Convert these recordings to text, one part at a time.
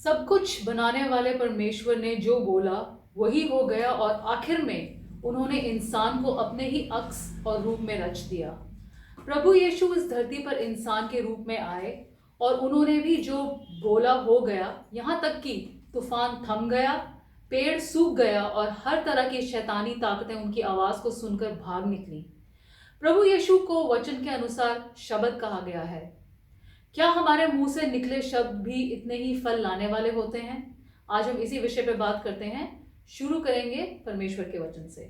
सब कुछ बनाने वाले परमेश्वर ने जो बोला वही हो गया और आखिर में उन्होंने इंसान को अपने ही अक्स और रूप में रच दिया। प्रभु यीशु इस धरती पर इंसान के रूप में आए और उन्होंने भी जो बोला हो गया, यहाँ तक कि तूफान थम गया, पेड़ सूख गया और हर तरह की शैतानी ताकतें उनकी आवाज को सुनकर भाग निकली। प्रभु यीशु को वचन के अनुसार शब्द कहा गया है। क्या हमारे मुंह से निकले शब्द भी इतने ही फल लाने वाले होते हैं? आज हम इसी विषय पे बात करते हैं। शुरू करेंगे परमेश्वर के वचन से।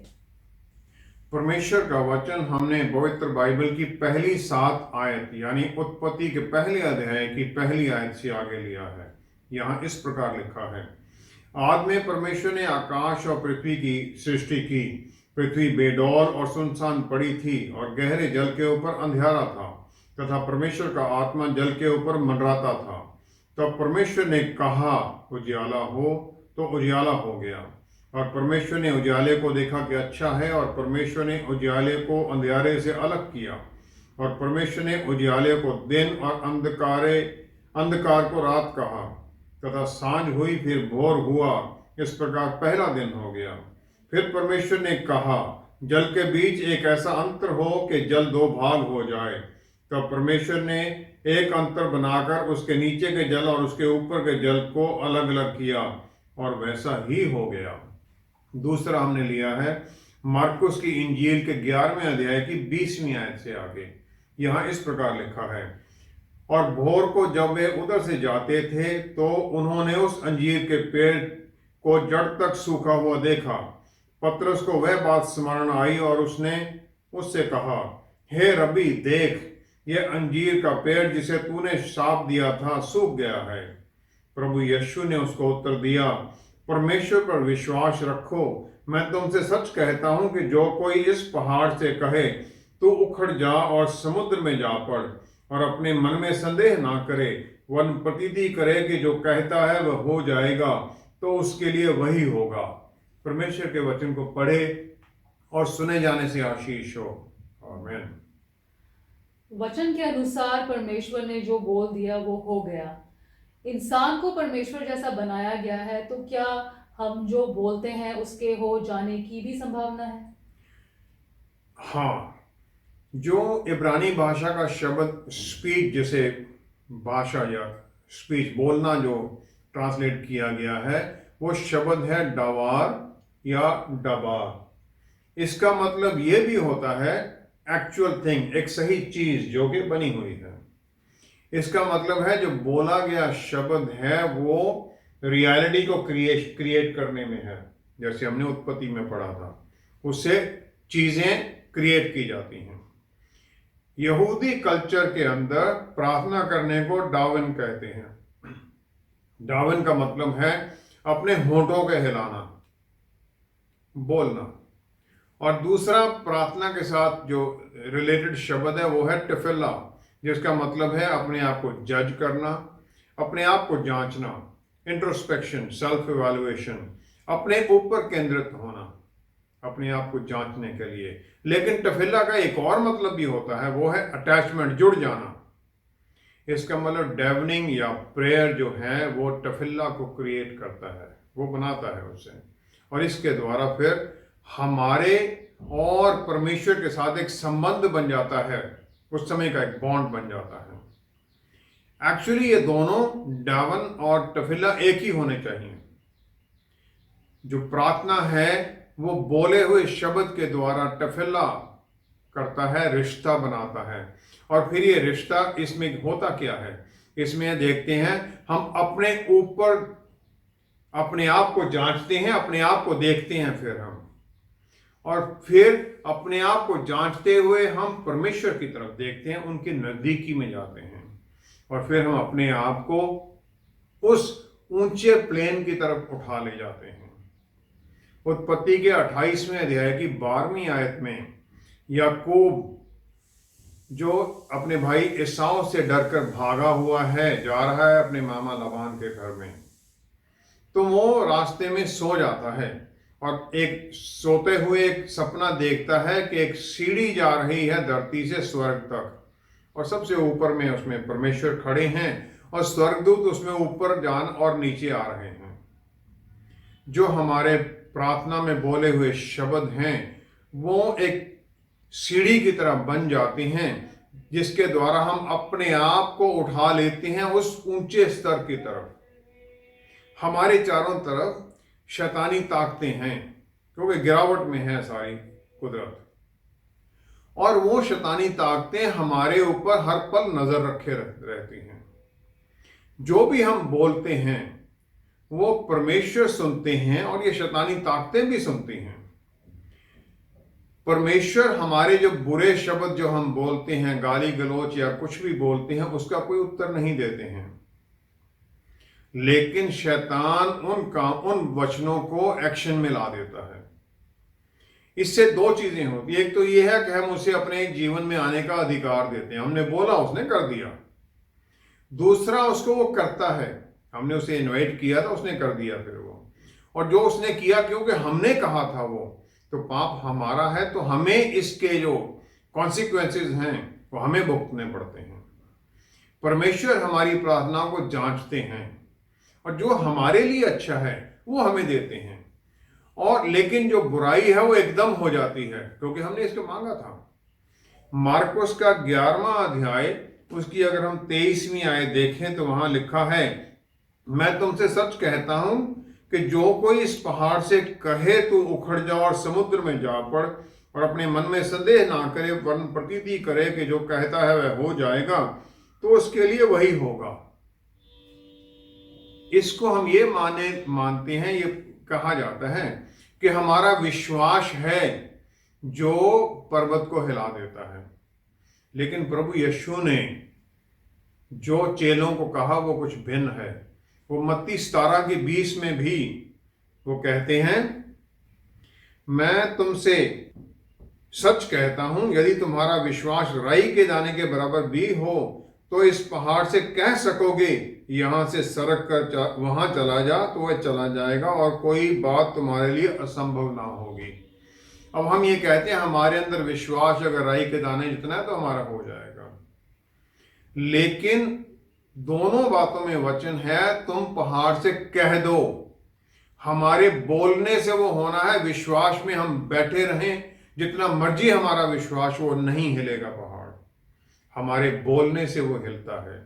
परमेश्वर का वचन हमने पवित्र बाइबल की पहली 7 आयत यानी उत्पत्ति के पहले अध्याय की पहली आयत से आगे लिया है। यहाँ इस प्रकार लिखा है, आदि में परमेश्वर ने आकाश और पृथ्वी की सृष्टि की। पृथ्वी बेडौल और सुनसान पड़ी थी और गहरे जल के ऊपर अंधियारा था तथा परमेश्वर का आत्मा जल के ऊपर मंडराता था। तब परमेश्वर ने कहा, उजियाला हो, तो उजियाला हो गया। और परमेश्वर ने उजियाले को देखा कि अच्छा है, और परमेश्वर ने उजियाले को अंधियारे से अलग किया। और परमेश्वर ने उजियाले को दिन और अंधकार को रात कहा। तथा सांझ हुई, फिर भोर हुआ। इस प्रकार पहला दिन हो गया। फिर परमेश्वर ने कहा, जल के बीच एक ऐसा अंतर हो कि जल 2 भाग हो जाए। तब परमेश्वर ने एक अंतर बनाकर उसके नीचे के जल और उसके ऊपर के जल को अलग अलग किया, और वैसा ही हो गया। दूसरा हमने लिया है मार्कुस की इंजील के 11वें अध्याय की 20वीं आयत से आगे। यहाँ इस प्रकार लिखा है, और भोर को जब वे उधर से जाते थे तो उन्होंने उस अंजीर के पेड़ को जड़ तक सूखा हुआ देखा। पतरस को वह बात स्मरण आई और उसने उससे कहा, हे रब्बी, देख, यह अंजीर का पेड़ जिसे तूने शाप दिया था सूख गया है। प्रभु यीशु ने उसको उत्तर दिया, परमेश्वर पर विश्वास रखो। मैं तुमसे सच कहता हूं कि जो कोई इस पहाड़ से कहे, तू उखड़ जा और समुद्र में जा पड़, और अपने मन में संदेह ना करे, वरन प्रतीति करे कि जो कहता है वह हो जाएगा, तो उसके लिए वही होगा। परमेश्वर के वचन को पढ़े और सुने जाने से आशीष हो। आमीन। वचन के अनुसार परमेश्वर ने जो बोल दिया वो हो गया। इंसान को परमेश्वर जैसा बनाया गया है, तो क्या हम जो बोलते हैं उसके हो जाने की भी संभावना है? हाँ, जो इब्रानी भाषा का शब्द स्पीच, जैसे भाषा या स्पीच बोलना जो ट्रांसलेट किया गया है, वो शब्द है डवार या डबार। इसका मतलब ये भी होता है एक्चुअल थिंग, एक सही चीज जो कि बनी हुई है। इसका मतलब है जो बोला गया शब्द है वो रियलिटी को क्रिएट करने में है। जैसे हमने उत्पत्ति में पढ़ा था, उससे चीजें क्रिएट की जाती हैं। यहूदी कल्चर के अंदर प्रार्थना करने को डावन कहते हैं। डावन का मतलब है अपने होठों के हिलाना, बोलना। और दूसरा प्रार्थना के साथ जो रिलेटेड शब्द है वो है टिफिला, जिसका मतलब है अपने आप को जज करना, अपने आप को जांचना, इंट्रोस्पेक्शन, सेल्फ इवैल्यूएशन, अपने ऊपर केंद्रित होना, अपने आप को जांचने के लिए। लेकिन टिफिला का एक और मतलब भी होता है, वो है अटैचमेंट, जुड़ जाना। इसका मतलब डेवनिंग या प्रेयर जो है वो टिफिला को क्रिएट करता है, वो बनाता है उसे, और इसके द्वारा फिर हमारे और परमेश्वर के साथ एक संबंध बन जाता है, उस समय का एक बॉन्ड बन जाता है। एक्चुअली ये दोनों डावन और टिफिला एक ही होने चाहिए। जो प्रार्थना है वो बोले हुए शब्द के द्वारा टिफिला करता है, रिश्ता बनाता है। और फिर ये रिश्ता, इसमें होता क्या है, इसमें देखते हैं हम अपने ऊपर अपने आप को जांचते हैं, अपने आप को देखते हैं, फिर हम, और फिर अपने आप को जांचते हुए हम परमेश्वर की तरफ देखते हैं, उनके नजदीकी में जाते हैं, और फिर हम अपने आप को उस ऊंचे प्लेन की तरफ उठा ले जाते हैं। उत्पत्ति के 28वें अध्याय की 12वीं आयत में याकूब जो अपने भाई एसाव से डरकर भागा हुआ है, जा रहा है अपने मामा लबान के घर में, तो वो रास्ते में सो जाता है और एक सोते हुए एक सपना देखता है कि एक सीढ़ी जा रही है धरती से स्वर्ग तक, और सबसे ऊपर में उसमें परमेश्वर खड़े हैं और स्वर्गदूत उसमें ऊपर जान और नीचे आ रहे हैं। जो हमारे प्रार्थना में बोले हुए शब्द हैं वो एक सीढ़ी की तरह बन जाते हैं, जिसके द्वारा हम अपने आप को उठा लेते हैं उस ऊंचे स्तर की तरफ। हमारे चारों तरफ शैतानी ताकतें हैं, क्योंकि गिरावट में है सारी कुदरत, और वो शैतानी ताकतें हमारे ऊपर हर पल नजर रखे रहती हैं। जो भी हम बोलते हैं वो परमेश्वर सुनते हैं और ये शैतानी ताकतें भी सुनती हैं। परमेश्वर हमारे जो बुरे शब्द जो हम बोलते हैं, गाली गलौच या कुछ भी बोलते हैं, उसका कोई उत्तर नहीं देते हैं, लेकिन शैतान उन वचनों को एक्शन में ला देता है। इससे दो चीजें होती है। एक तो यह है कि हम उसे अपने जीवन में आने का अधिकार देते हैं, हमने बोला उसने कर दिया। दूसरा, उसको वो करता है, हमने उसे इनवाइट किया था उसने कर दिया फिर वो, और जो उसने किया क्योंकि हमने कहा था वो, तो पाप हमारा है, तो हमें इसके जो कॉन्सिक्वेंसेस हैं वो हमें भुगतने पड़ते हैं। परमेश्वर हमारी प्रार्थनाओं को जांचते हैं और जो हमारे लिए अच्छा है वो हमें देते हैं, और लेकिन जो बुराई है वो एकदम हो जाती है क्योंकि हमने इसको मांगा था। मार्कुस का 11वां अध्याय, उसकी अगर हम 23वीं आयत देखें तो वहां लिखा है, मैं तुमसे सच कहता हूं कि जो कोई इस पहाड़ से कहे तू उखड़ जा और समुद्र में जा पड़, और अपने मन में संदेह ना करे वरन प्रतीति करे कि जो कहता है वह हो जाएगा, तो उसके लिए वही होगा। इसको हम ये मानते हैं, ये कहा जाता है कि हमारा विश्वास है जो पर्वत को हिला देता है। लेकिन प्रभु यीशु ने जो चेलों को कहा वो कुछ भिन्न है। वो मत्ती 17:20 में भी वो कहते हैं, मैं तुमसे सच कहता हूं यदि तुम्हारा विश्वास राई के दाने के बराबर भी हो तो इस पहाड़ से कह सकोगे यहां से सरक कर वहां चला जा, तो वह चला जाएगा और कोई बात तुम्हारे लिए असंभव ना होगी। अब हम ये कहते हैं हमारे अंदर विश्वास अगर राई के दाने जितना है तो हमारा हो जाएगा, लेकिन दोनों बातों में वचन है, तुम पहाड़ से कह दो। हमारे बोलने से वो होना है, विश्वास में हम बैठे रहें, जितना मर्जी हमारा विश्वास वो नहीं हिलेगा पहाड़, हमारे बोलने से वो हिलता है।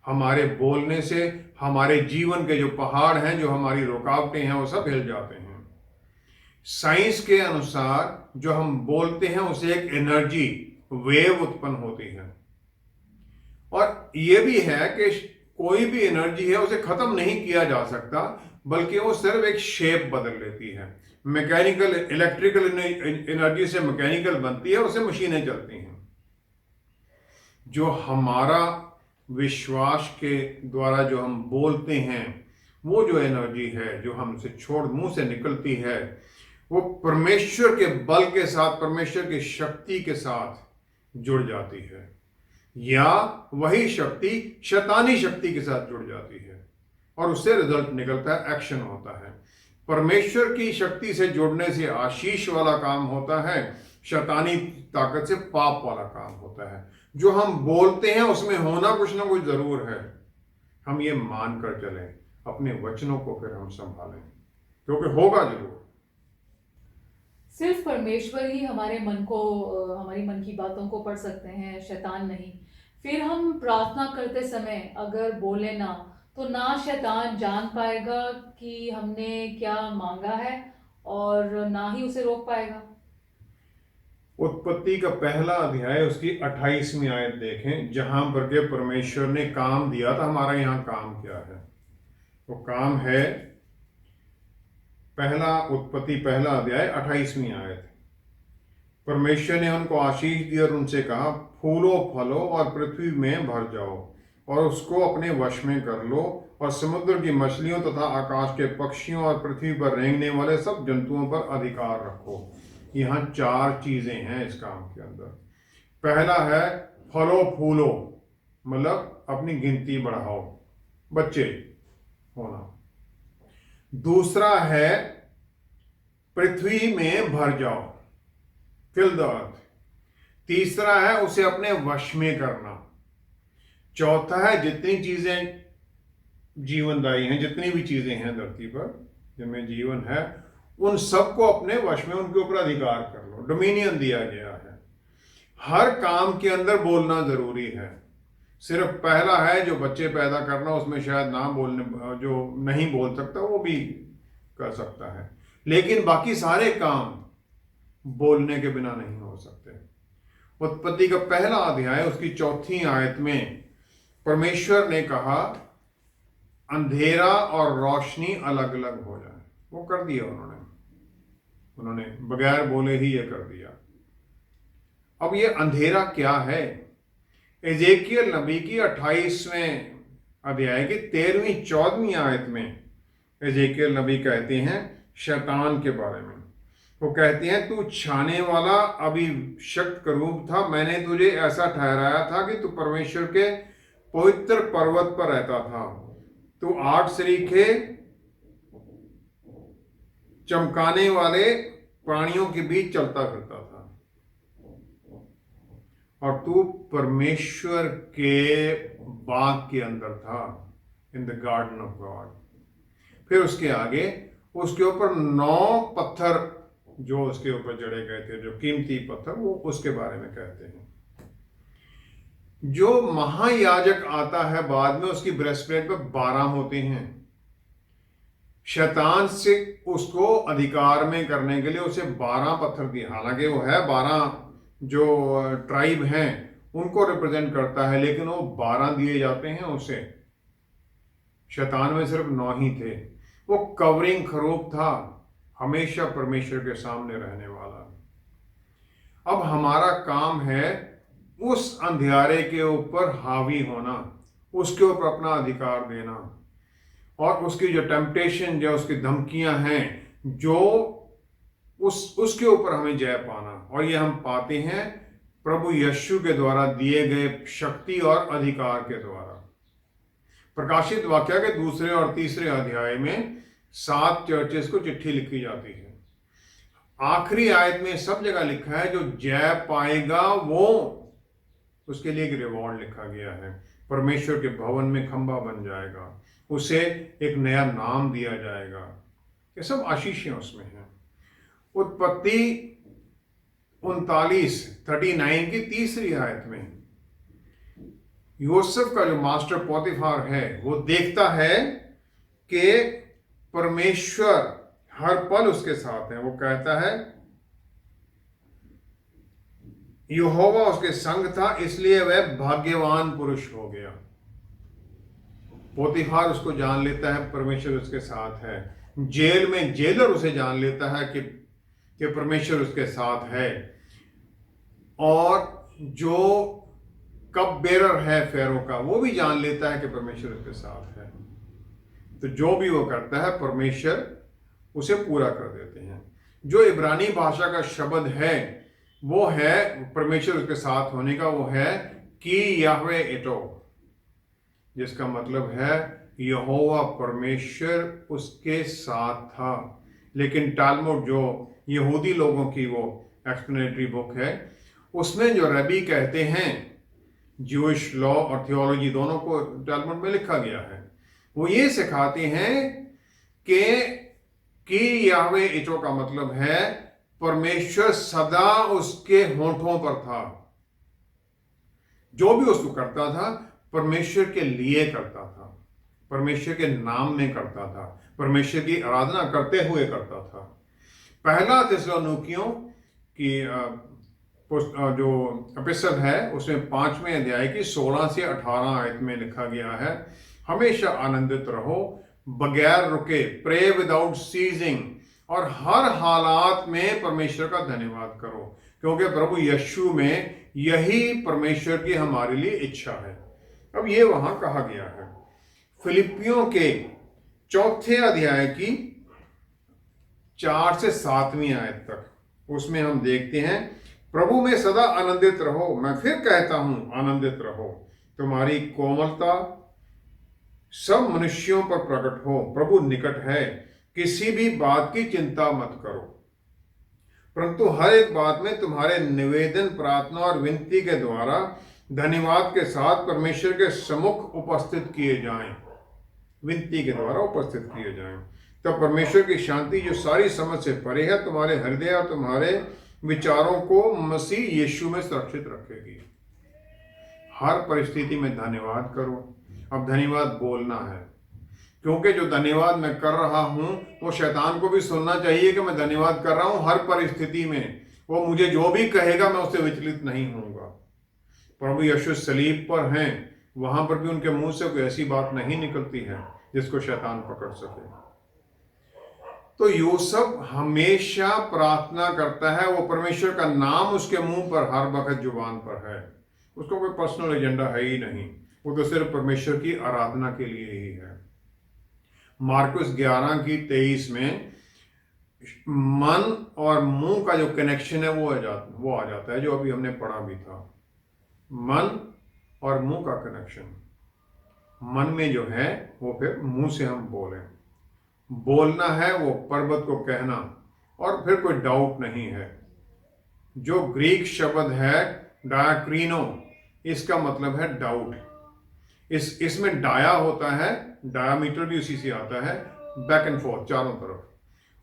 हमारे बोलने से हमारे जीवन के जो पहाड़ हैं, जो हमारी रुकावटें हैं, वो सब हिल जाते हैं। साइंस के अनुसार जो हम बोलते हैं उसे एक एनर्जी वेव उत्पन्न होती है, और ये भी है कि कोई भी एनर्जी है उसे खत्म नहीं किया जा सकता, बल्कि वो सिर्फ एक शेप बदल लेती है। मैकेनिकल इलेक्ट्रिकल एनर्जी से मैकेनिकल बनती है, उससे मशीनें चलती हैं। जो हमारा विश्वास के द्वारा जो हम बोलते हैं, वो जो एनर्जी है जो हमसे मुंह से निकलती है, वो परमेश्वर के बल के साथ, परमेश्वर की शक्ति के साथ जुड़ जाती है, या वही शक्ति शैतानी शक्ति के साथ जुड़ जाती है, और उससे रिजल्ट निकलता है, एक्शन होता है। परमेश्वर की शक्ति से जुड़ने से आशीष वाला काम होता है, शैतानी ताकत से पाप वाला काम होता है। जो हम बोलते हैं उसमें होना कुछ ना कुछ जरूर है, हम ये मान कर चलें, अपने वचनों को फिर हम संभालें, क्योंकि होगा जरूर। सिर्फ परमेश्वर ही हमारे मन को, हमारी मन की बातों को पढ़ सकते हैं, शैतान नहीं। फिर हम प्रार्थना करते समय अगर बोले ना, तो ना शैतान जान पाएगा कि हमने क्या मांगा है, और ना ही उसे रोक पाएगा। उत्पत्ति का पहला अध्याय उसकी 28वीं आयत देखें, जहां पर के परमेश्वर ने काम दिया था। हमारा यहां काम क्या है? वो काम है उत्पत्ति पहला अध्याय 28वीं आयत। परमेश्वर ने उनको आशीष दी और उनसे कहा, फूलो फलो और पृथ्वी में भर जाओ और उसको अपने वश में कर लो, और समुद्र की मछलियों तथा आकाश के पक्षियों और पृथ्वी पर रेंगने वाले सब जंतुओं पर अधिकार रखो। यहाँ 4 चीजें हैं इस काम के अंदर। पहला है फलो फूलो, मतलब अपनी गिनती बढ़ाओ, बच्चे होना। दूसरा है पृथ्वी में भर जाओ, फिल द अर्थ। तीसरा है उसे अपने वश में करना। चौथा है जितनी चीजें जीवनदायी हैं, जितनी भी चीजें हैं धरती पर जिनमें जीवन है, उन सबको अपने वश में, उनके ऊपर अधिकार कर लो। डोमिनियन दिया गया है। हर काम के अंदर बोलना जरूरी है। सिर्फ पहला है जो बच्चे पैदा करना, उसमें शायद ना बोलने, जो नहीं बोल सकता वो भी कर सकता है, लेकिन बाकी सारे काम बोलने के बिना नहीं हो सकते। उत्पत्ति का पहला अध्याय उसकी 4वीं आयत में परमेश्वर ने कहा अंधेरा और रोशनी अलग अलग हो जाए। वो कर दिया उन्होंने बगैर बोले ही ये कर दिया। अब ये अंधेरा क्या है? एजेकियल नबी की 28वें अध्याय की 13वीं 14वीं आयत में एजेकियल नबी कहते हैं शैतान के बारे में। वो कहते हैं तू छाने वाला अभिषक्त करूब था, मैंने तुझे ऐसा ठहराया था कि तू परमेश्वर के पवित्र पर्वत पर रहता था। तू 8 सरीखे चमकाने वाले प्राणियों के बीच चलता फिरता था, और तू परमेश्वर के बाग के अंदर था, in the garden of God. फिर उसके आगे उसके ऊपर 9 पत्थर जो उसके ऊपर जड़े गए थे, जो कीमती पत्थर, वो उसके बारे में कहते हैं। जो महायाजक आता है बाद में, उसकी ब्रेस्टप्लेट पर 12 होते हैं। शैतान से उसको अधिकार में करने के लिए उसे 12 पत्थर दिए। हालांकि वो है 12 जो ट्राइब हैं उनको रिप्रेजेंट करता है, लेकिन वो 12 दिए जाते हैं उसे। शैतान में सिर्फ 9 ही थे। वो कवरिंग खरूफ था, हमेशा परमेश्वर के सामने रहने वाला। अब हमारा काम है उस अंधियारे के ऊपर हावी होना, उसके ऊपर अपना अधिकार देना, और उसकी जो टेम्पटेशन, जो उसकी धमकियां हैं, जो उसके ऊपर हमें जय पाना। और ये हम पाते हैं प्रभु यीशु के द्वारा दिए गए शक्ति और अधिकार के द्वारा। प्रकाशित वाक्य के 2 और 3 अध्याय में 7 चर्चेस को चिट्ठी लिखी जाती है। आखिरी आयत में सब जगह लिखा है जो जय पाएगा वो, उसके लिए एक रिवॉर्ड लिखा गया है। परमेश्वर के भवन में खंभा बन जाएगा, उसे एक नया नाम दिया जाएगा। ये सब आशीषें उसमें हैं। उत्पत्ति 39 की 3 आयत में यूसुफ का जो मास्टर पोतीफार है, वो देखता है कि परमेश्वर हर पल उसके साथ है। वो कहता है यहोवा उसके संग था, इसलिए वह भाग्यवान पुरुष हो गया। पोतीफार उसको जान लेता है परमेश्वर उसके साथ है। जेल में जेलर उसे जान लेता है कि परमेश्वर उसके साथ है। और जो कप बेरर है फेरो का, वो भी जान लेता है कि परमेश्वर उसके साथ है। तो जो भी वो करता है परमेश्वर उसे पूरा कर देते हैं। जो इब्रानी भाषा का शब्द है वो है परमेश्वर उसके साथ होने का, वो है कि याहवे एटो, जिसका मतलब है यहोवा परमेश्वर उसके साथ था। लेकिन टालमुड जो यहूदी लोगों की वो एक्सप्लेनेटरी बुक है, उसमें जो रबी कहते हैं, ज्यूइश लॉ और थियोलॉजी दोनों को टालमुड में लिखा गया है, वो ये सिखाते हैं कि याहवे एटो का मतलब है परमेश्वर सदा उसके होठों पर था। जो भी उसको करता था परमेश्वर के लिए करता था, परमेश्वर के नाम में करता था, परमेश्वर की आराधना करते हुए करता था। पहला थिस्सलुनीकियों की जो एपिसोड है उसमें 5वें अध्याय की 16 से 18 आयत में लिखा गया है, हमेशा आनंदित रहो बगैर रुके, प्रे विदाउट सीजिंग, और हर हालात में परमेश्वर का धन्यवाद करो, क्योंकि प्रभु यीशु में यही परमेश्वर की हमारे लिए इच्छा है। अब ये वहां कहा गया है। फिलिपियों के 4 अध्याय की 4 से 7वीं आयत तक, उसमें हम देखते हैं प्रभु में सदा आनंदित रहो, मैं फिर कहता हूं आनंदित रहो, तुम्हारी कोमलता सब मनुष्यों पर प्रकट हो, प्रभु निकट है, किसी भी बात की चिंता मत करो, परंतु हर एक बात में तुम्हारे निवेदन, प्रार्थना और विनती के द्वारा धन्यवाद के साथ परमेश्वर के सम्मुख उपस्थित किए जाएं। विनती के द्वारा उपस्थित किए जाएं। तब परमेश्वर की शांति जो सारी समझ से परे है तुम्हारे हृदय और तुम्हारे विचारों को मसीह यीशु में सुरक्षित रखेगी। हर परिस्थिति में धन्यवाद करो। अब धन्यवाद बोलना है, क्योंकि जो धन्यवाद मैं कर रहा हूं वो शैतान को भी सुनना चाहिए कि मैं धन्यवाद कर रहा हूं हर परिस्थिति में। वो मुझे जो भी कहेगा मैं उससे विचलित नहीं होऊंगा। प्रभु यीशु सलीब पर हैं, वहां पर भी उनके मुंह से कोई ऐसी बात नहीं निकलती है जिसको शैतान पकड़ सके। तो यूसुफ हमेशा प्रार्थना करता है, वो परमेश्वर का नाम उसके मुंह पर हर वक्त जुबान पर है। उसको कोई पर्सनल एजेंडा है ही नहीं, वो तो सिर्फ परमेश्वर की आराधना के लिए ही है। मार्कुस 11:23 में मन और मुंह का जो कनेक्शन है वो आ जाता है, जो अभी हमने पढ़ा भी था। मन और मुंह का कनेक्शन, मन में जो है वो फिर मुंह से हम बोलना है, वो पर्वत को कहना, और फिर कोई डाउट नहीं है। जो ग्रीक शब्द है डायाक्रीनो, इसका मतलब है डाउट। इसमें डाया होता है, डायामीटर भी उसी से आता है, बैक एंड फोर्थ चारों तरफ,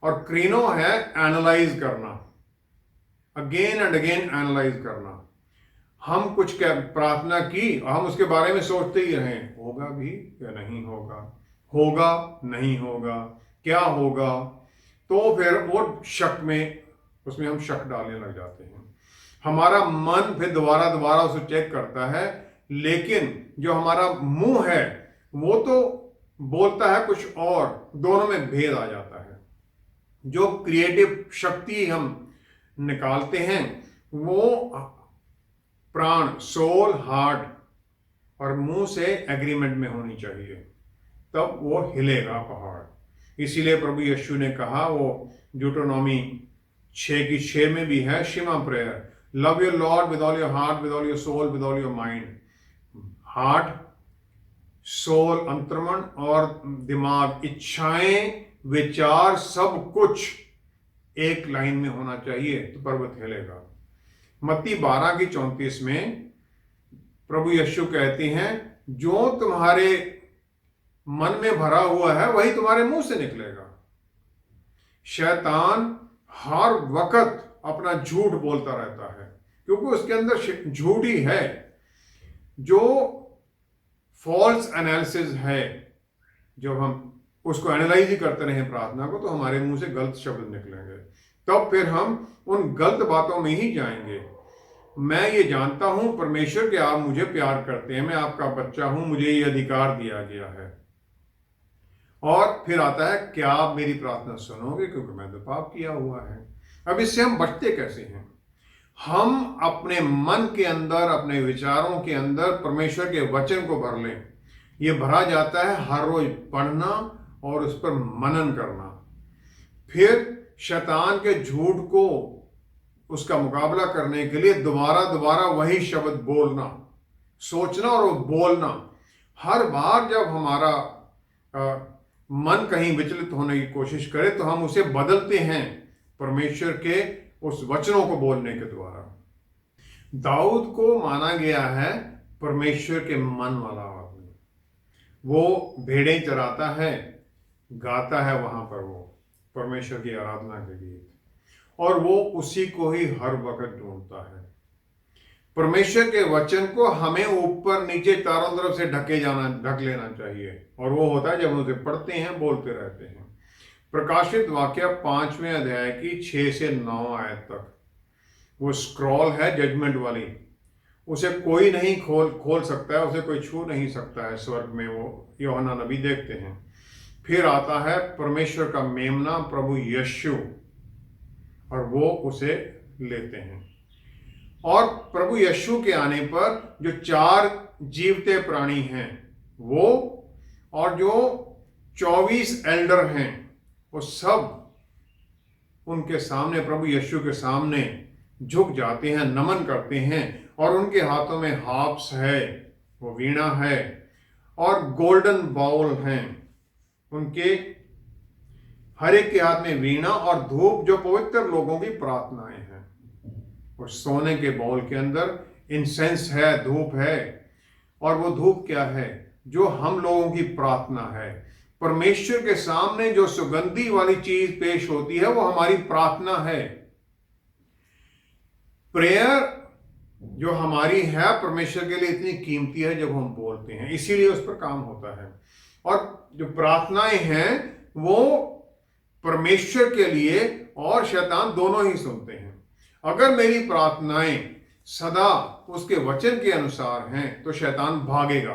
और क्रीनो है एनालाइज करना, अगेन एंड अगेन एनालाइज करना। हम कुछ प्रार्थना की और हम उसके बारे में सोचते ही रहें, होगा भी या नहीं होगा, होगा नहीं होगा, क्या होगा, तो फिर वो शक में, उसमें हम शक डालने लग जाते हैं। हमारा मन फिर दोबारा उसे चेक करता है, लेकिन जो हमारा मुंह है वो तो बोलता है कुछ और, दोनों में भेद आ जाता है। जो क्रिएटिव शक्ति हम निकालते हैं वो प्राण, सोल, हार्ट और मुंह से एग्रीमेंट में होनी चाहिए, तब वो हिलेगा पहाड़। इसीलिए प्रभु यीशु ने कहा, वो ड्यूटोनॉमी 6:6 में भी है, Shema prayer, love your lord with all your heart, with all your soul, with all your mind. Heart, soul, अंतर्मन और दिमाग, इच्छाएं, विचार, सब कुछ एक लाइन में होना चाहिए, तो पर्वत हिलेगा। मत्ती 12:34 में प्रभु यीशु कहते हैं, जो तुम्हारे मन में भरा हुआ है वही तुम्हारे मुंह से निकलेगा। शैतान हर वक्त अपना झूठ बोलता रहता है, क्योंकि उसके अंदर झूठ ही है। जो फॉल्स एनालिसिस है, जब हम उसको एनालाइज ही करते रहे प्रार्थना को, तो हमारे मुंह से गलत शब्द निकलेंगे, तब फिर हम उन गलत बातों में ही जाएंगे। मैं ये जानता हूं परमेश्वर कि आप मुझे प्यार करते हैं, मैं आपका बच्चा हूं, मुझे ये अधिकार दिया गया है। और फिर आता है, क्या आप मेरी प्रार्थना सुनोगे, क्योंकि मैं तो पाप किया हुआ है। अब इससे हम बचते कैसे हैं? हम अपने मन के अंदर, अपने विचारों के अंदर परमेश्वर के वचन को भर लें। ये भरा जाता है हर रोज पढ़ना और उस पर मनन करना। फिर शैतान के झूठ को, उसका मुकाबला करने के लिए दोबारा वही शब्द बोलना, सोचना और बोलना। हर बार जब हमारा मन कहीं विचलित होने की कोशिश करे तो हम उसे बदलते हैं परमेश्वर के उस वचनों को बोलने के द्वारा। दाऊद को माना गया है परमेश्वर के मन वाला आदमी। वो भेड़ें चराता है, गाता है वहां पर वो परमेश्वर की आराधना के गीत, और वो उसी को ही हर वक्त ढूंढता है। परमेश्वर के वचन को हमें ऊपर नीचे चारों तरफ से ढक लेना चाहिए, और वो होता है जब उसे पढ़ते हैं, बोलते रहते हैं। प्रकाशित वाक्य 5वें अध्याय की 6 से 9 आयत तक वो स्क्रॉल है जजमेंट वाली, उसे कोई नहीं खोल सकता है, उसे कोई छू नहीं सकता है स्वर्ग में, वो यूहन्ना नबी देखते हैं। फिर आता है परमेश्वर का मेमना प्रभु यीशु, और वो उसे लेते हैं। और प्रभु यीशु के आने पर जो 4 जीवते प्राणी हैं वो, और जो 24 एल्डर हैं, वो सब उनके सामने, प्रभु यीशु के सामने झुक जाते हैं, नमन करते हैं, और उनके हाथों में हार्प्स है, वो वीणा है, और गोल्डन बाउल हैं। उनके हर एक के हाथ में वीणा और धूप, जो पवित्र लोगों की प्रार्थनाएं हैं। और सोने के बाउल के अंदर इंसेंस है, धूप है। और वो धूप क्या है? जो हम लोगों की प्रार्थना है। परमेश्वर के सामने जो सुगंधी वाली चीज पेश होती है वो हमारी प्रार्थना है। प्रेयर जो हमारी है परमेश्वर के लिए इतनी कीमती है जब हम बोलते हैं, इसीलिए उस पर काम होता है। और जो प्रार्थनाएं हैं वो परमेश्वर के लिए और शैतान दोनों ही सुनते हैं। अगर मेरी प्रार्थनाएं सदा उसके वचन के अनुसार हैं तो शैतान भागेगा,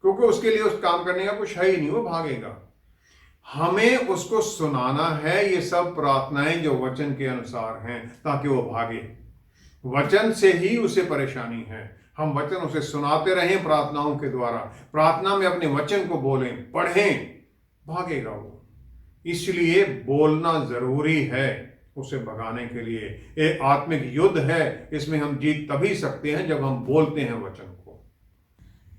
क्योंकि उसके लिए उस काम करने का कुछ है ही नहीं, वो भागेगा। हमें उसको सुनाना है ये सब प्रार्थनाएं जो वचन के अनुसार हैं, ताकि वो भागे। वचन से ही उसे परेशानी है। हम वचन उसे सुनाते रहें प्रार्थनाओं के द्वारा, प्रार्थना में अपने वचन को बोलें, पढ़ें, भागेगा वो। इसलिए बोलना जरूरी है उसे भगाने के लिए। एक आत्मिक युद्ध है, इसमें हम जीत तभी सकते हैं जब हम बोलते हैं वचन को।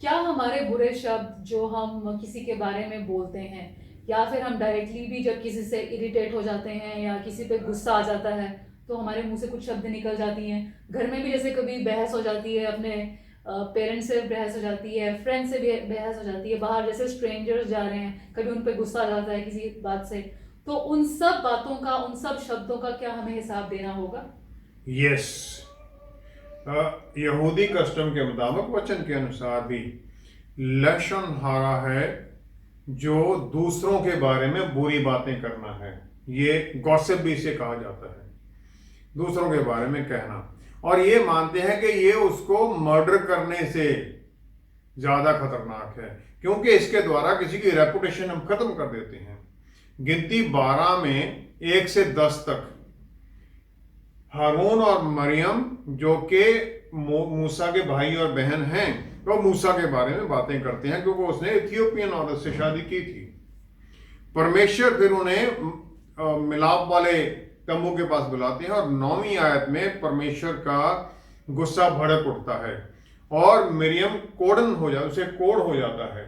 क्या हमारे बुरे शब्द जो हम किसी के बारे में बोलते हैं, या फिर हम डायरेक्टली भी जब किसी से इरिटेट हो जाते हैं या किसी पे गुस्सा आ जाता है तो हमारे मुंह से कुछ शब्द निकल जाती हैं। घर में भी जैसे कभी बहस हो जाती है, अपने पेरेंट्स से बहस हो जाती है, फ्रेंड से भी बहस हो जाती है, बाहर जैसे स्ट्रेंजर्स जा रहे हैं, कभी उन पे गुस्सा आ जाता है किसी बात से, तो उन सब बातों का, उन सब शब्दों का क्या हमें हिसाब देना होगा? यस, यहूदी कस्टम के मुताबिक वचन के अनुसार भी लक्षण हारा है जो दूसरों के बारे में बुरी बातें करना है। ये गॉसिप भी इसे कहा जाता है, दूसरों के बारे में कहना। और ये मानते हैं कि ये उसको मर्डर करने से ज्यादा खतरनाक है, क्योंकि इसके द्वारा किसी की रेपुटेशन हम खत्म कर देते हैं। गिनती 12 में 1 से 10 तक हारून और मरियम जो कि मूसा के भाई और बहन हैं, तो मूसा के बारे में बातें करते हैं, क्योंकि उसने इथियोपियन औरत से शादी की थी। परमेश्वर फिर उन्हें मिलाप वाले तंबू के पास बुलाते हैं और 9वीं आयत में परमेश्वर का गुस्सा भड़क उठता है और मरियम कोड़न हो जाता, उसे कोड़ हो जाता है।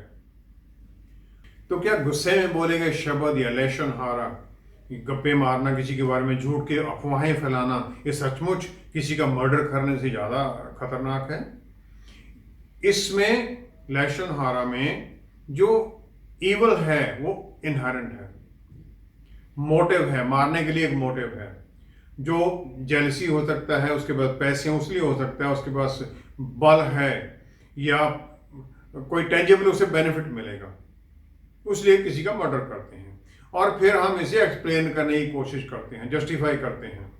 तो क्या गुस्से में बोले गए शब्द या लेशन हारा, गप्पे मारना, किसी के बारे में झूठ के अफवाहें फैलाना, ये सचमुच किसी का मर्डर करने से ज्यादा खतरनाक है? इसमें लेशन हारा में जो ईवल है वो इनहेरेंट है, मोटिव है, मारने के लिए एक मोटिव है। जो जेलसी हो सकता है, उसके बाद पैसे उसलिए हो सकता है, उसके पास बल है या कोई टेंजिबल उसे बेनिफिट मिलेगा, उसलिए किसी का मर्डर करते हैं। और फिर हम इसे एक्सप्लेन करने की कोशिश करते हैं, जस्टिफाई करते हैं।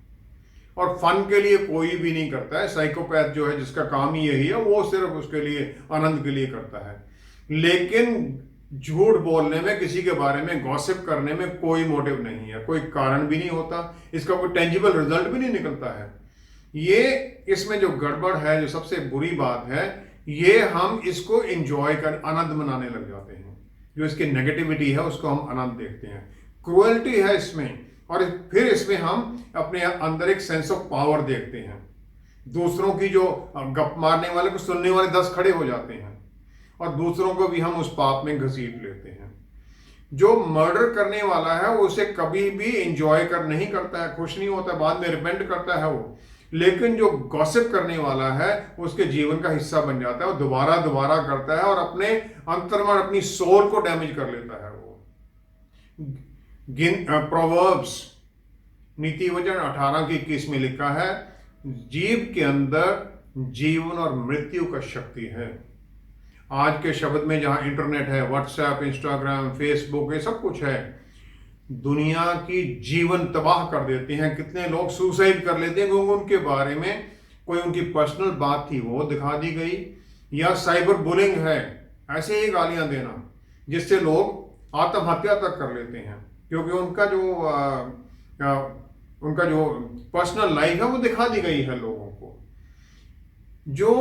और फन के लिए कोई भी नहीं करता है। साइकोपैथ जो है, जिसका काम ही यही है, वो सिर्फ उसके लिए आनंद के लिए करता है। लेकिन झूठ बोलने में, किसी के बारे में गॉसिप करने में कोई मोटिव नहीं है, कोई कारण भी नहीं होता, इसका कोई टेंजिबल रिजल्ट भी नहीं निकलता है। ये इसमें जो गड़बड़ है, जो सबसे बुरी बात है, ये हम इसको एंजॉय कर आनंद मनाने लग जाते हैं। जो इसकी नेगेटिविटी है उसको हम आनंद देखते हैं, क्रुएल्टी है इसमें। और फिर इसमें हम अपने अंदर एक सेंस ऑफ पावर देखते हैं। दूसरों की जो गप मारने वाले को सुनने वाले 10 खड़े हो जाते हैं और दूसरों को भी हम उस पाप में घसीट लेते हैं। जो मर्डर करने वाला है वो उसे कभी भी एंजॉय कर नहीं करता है, खुश नहीं होता, बाद में रिपेंट करता है वो। लेकिन जो गॉसिप करने वाला है उसके जीवन का हिस्सा बन जाता है, वो दोबारा दोबारा करता है और अपने अंतर्मन, अपनी सोल को डैमेज कर लेता है वो। प्रोवर्ब्स नीति वचन 18:21 में लिखा है, जीव के अंदर जीवन और मृत्यु का शक्ति है। आज के शब्द में जहां इंटरनेट है, व्हाट्सएप, इंस्टाग्राम, फेसबुक, ये सब कुछ है, दुनिया की जीवन तबाह कर देते हैं। कितने लोग सुसाइड कर लेते हैं क्योंकि उनके बारे में कोई उनकी पर्सनल बात थी वो दिखा दी गई, या साइबर बुलिंग है, ऐसे ही गालियां देना, जिससे लोग आत्महत्या तक कर लेते हैं, क्योंकि उनका जो पर्सनल लाइफ है वो दिखा दी गई है लोगों को। जो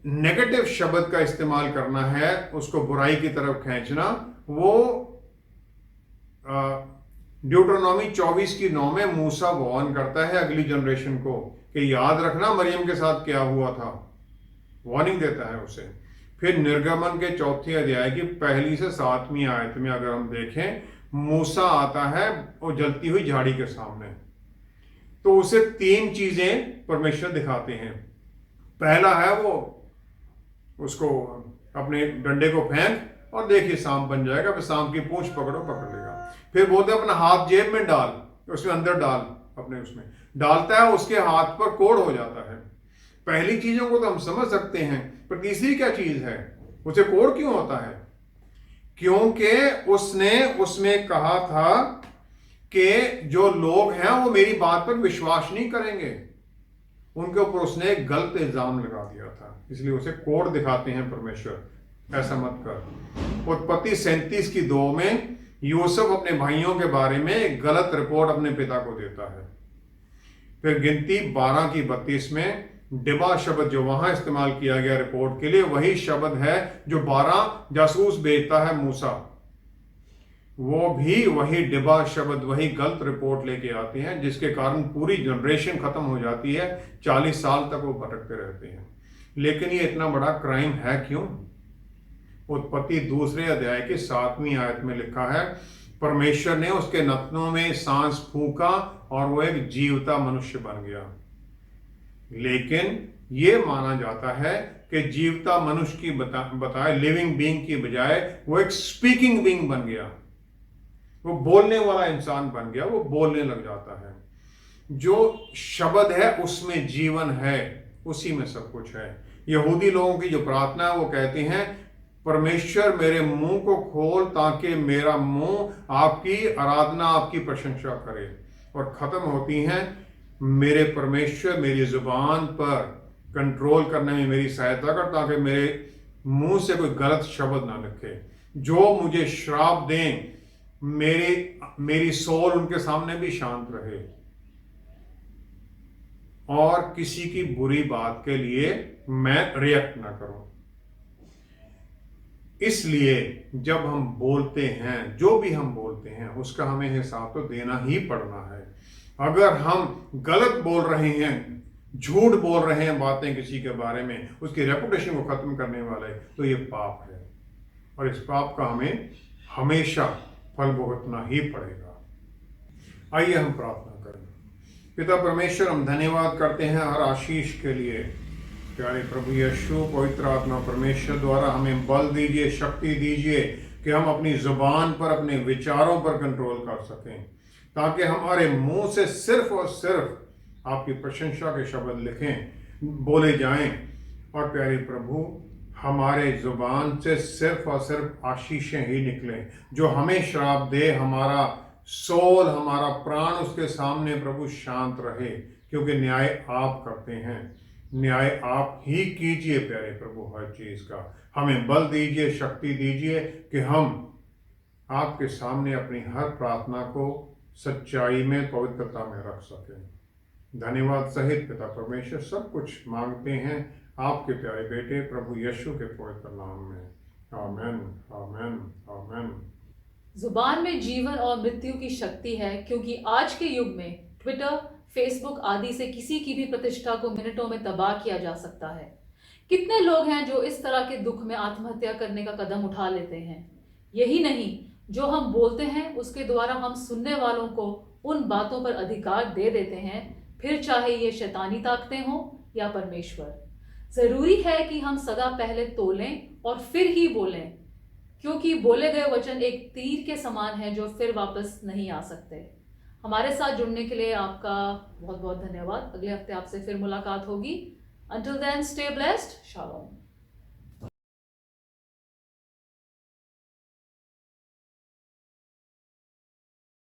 नेगेटिव शब्द का इस्तेमाल करना है, उसको बुराई की तरफ खींचना, वो ड्यूटरोनॉमी 24:9 में मूसा वार्न करता है अगली जनरेशन को कि याद रखना मरियम के साथ क्या हुआ था, वार्निंग देता है उसे। फिर निर्गमन के 4 अध्याय की 1 से 7वीं आयत में अगर हम देखें, मूसा आता है वो जलती हुई झाड़ी के सामने, तो उसे 3 चीजें परमेश्वर दिखाते हैं। पहला है वो उसको अपने डंडे को फेंक और देखिए सांप बन जाएगा, फिर सांप की पूंछ पकड़ो, पकड़ लेगा। फिर बोलते अपना हाथ जेब में डाल, उसमें अंदर डाल, अपने उसमें डालता है, उसके हाथ पर कोढ़ हो जाता है। पहली चीजों को तो हम समझ सकते हैं, पर तीसरी क्या चीज है, उसे कोढ़ क्यों होता है? क्योंकि उसने उसमें कहा था कि जो लोग हैं वो मेरी बात पर विश्वास नहीं करेंगे, उनके ऊपर उसने एक गलत इल्जाम लगा दिया था, इसलिए उसे कोढ़ दिखाते हैं परमेश्वर, ऐसा मत कर। उत्पत्ति 37:2 में यूसुफ अपने भाइयों के बारे में एक गलत रिपोर्ट अपने पिता को देता है। फिर गिनती 12:32 में डिबा शब्द जो वहां इस्तेमाल किया गया रिपोर्ट के लिए, वही शब्द है जो 12 जासूस भेजता है मूसा, वो भी वही डिबा शब्द, वही गलत रिपोर्ट लेके आते हैं, जिसके कारण पूरी जनरेशन खत्म हो जाती है, 40 साल तक वो भटकते रहते हैं। लेकिन ये इतना बड़ा क्राइम है क्यों? उत्पत्ति 2 अध्याय के 7वीं आयत में लिखा है, परमेश्वर ने उसके नथनों में सांस फूंका और वो एक जीवता मनुष्य बन गया। लेकिन ये माना जाता है कि जीवता मनुष्य की बताए लिविंग बीइंग की बजाय वो एक स्पीकिंग बीइंग बन गया, वो बोलने वाला इंसान बन गया, वो बोलने लग जाता है। जो शब्द है उसमें जीवन है, उसी में सब कुछ है। यहूदी लोगों की जो प्रार्थना है वो कहते हैं, परमेश्वर मेरे मुंह को खोल ताकि मेरा मुंह आपकी आराधना, आपकी प्रशंसा करे, और खत्म होती हैं, मेरे परमेश्वर मेरी जुबान पर कंट्रोल करने में मेरी सहायता कर, ताकि मेरे मुंह से कोई गलत शब्द ना निकले। जो मुझे श्राप दें, मेरी सोल उनके सामने भी शांत रहे, और किसी की बुरी बात के लिए मैं रिएक्ट ना करूं। इसलिए जब हम बोलते हैं, जो भी हम बोलते हैं, उसका हमें हिसाब तो देना ही पड़ना है। अगर हम गलत बोल रहे हैं, झूठ बोल रहे हैं बातें किसी के बारे में, उसकी रेपुटेशन को खत्म करने वाले, तो ये पाप है, और इस पाप का हमें हमेशा फल भुगतना ही पड़ेगा। आइए हम प्रार्थना करें। पिता परमेश्वर, हम धन्यवाद करते हैं हर आशीष के लिए। प्यारे प्रभु यीशु, पवित्र आत्मा परमेश्वर द्वारा हमें बल दीजिए, शक्ति दीजिए कि हम अपनी जुबान पर, अपने विचारों पर कंट्रोल कर सकें, ताकि हमारे मुंह से सिर्फ और सिर्फ आपकी प्रशंसा के शब्द बोले जाएं। और प्यारे प्रभु, हमारे जुबान से सिर्फ और सिर्फ आशीषें ही निकलें। जो हमें श्राप दे, हमारा सोल, हमारा प्राण उसके सामने प्रभु शांत रहे, क्योंकि न्याय आप करते हैं। न्याय आप ही कीजिए प्यारे प्रभु हर चीज का। हमें बल दीजिए, शक्ति दीजिए कि हम आपके सामने अपनी हर प्रार्थना को सच्चाई में, पवित्रता में रख सकें। धन्यवाद सहित पिता परमेश्वर सब कुछ मांगते हैं आपके प्यारे बेटे प्रभु यीशु के पवित्र नाम में। आमेन, आमेन, आमेन। जुबान में जीवन और मृत्यु की शक्ति है, क्योंकि आज के युग में ट्विटर, फेसबुक आदि से किसी की भी प्रतिष्ठा को मिनटों में तबाह किया जा सकता है। कितने लोग हैं जो इस तरह के दुख में आत्महत्या करने का कदम उठा लेते हैं। यही नहीं, जो हम बोलते हैं उसके द्वारा हम सुनने वालों को उन बातों पर अधिकार दे देते हैं, फिर चाहे ये शैतानी ताकतें हों या परमेश्वर। जरूरी है कि हम सदा पहले तोलें और फिर ही बोलें, क्योंकि बोले गए वचन एक तीर के समान है जो फिर वापस नहीं आ सकते। हमारे साथ जुड़ने के लिए आपका बहुत बहुत धन्यवाद। अगले हफ्ते आपसे फिर मुलाकात होगी। Until then, stay blessed. Shalom.